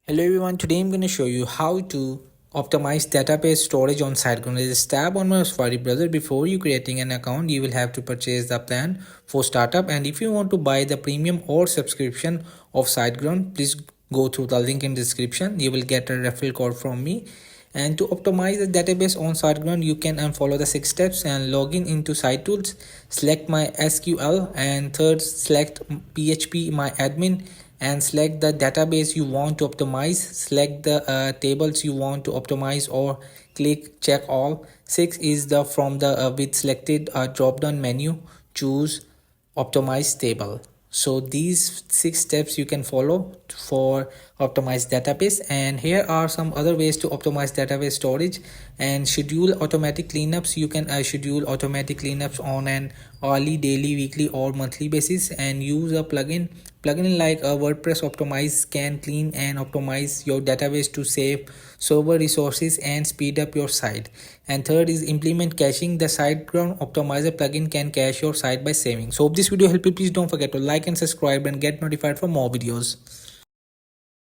Hello everyone, today I'm going to show you how to optimize database storage on SiteGround. There's a tab on my Safari browser. Before you creating an account, you will have to purchase the plan for startup, and if you want to buy the premium or subscription of SiteGround, please go through the link in description. You will get a referral code from me. And to optimize the database on SiteGround, you can follow the 6 steps and log in into Site Tools, select my SQL, and third select PHP my admin, and select the database you want to optimize. Select the tables you want to optimize or click check all. 6 is the from the with selected drop down menu, choose optimize table. So these 6 steps you can follow for optimize database. And here are some other ways to optimize database storage and schedule automatic cleanups. You can schedule automatic cleanups on an hourly, daily, weekly or monthly basis, and use a plugin like a WordPress optimize can clean and optimize your database to save server resources and speed up your site. And third is implement caching. The SiteGround optimizer plugin can cache your site by saving. So hope this video helped you. Please don't forget to like and subscribe and get notified for more videos.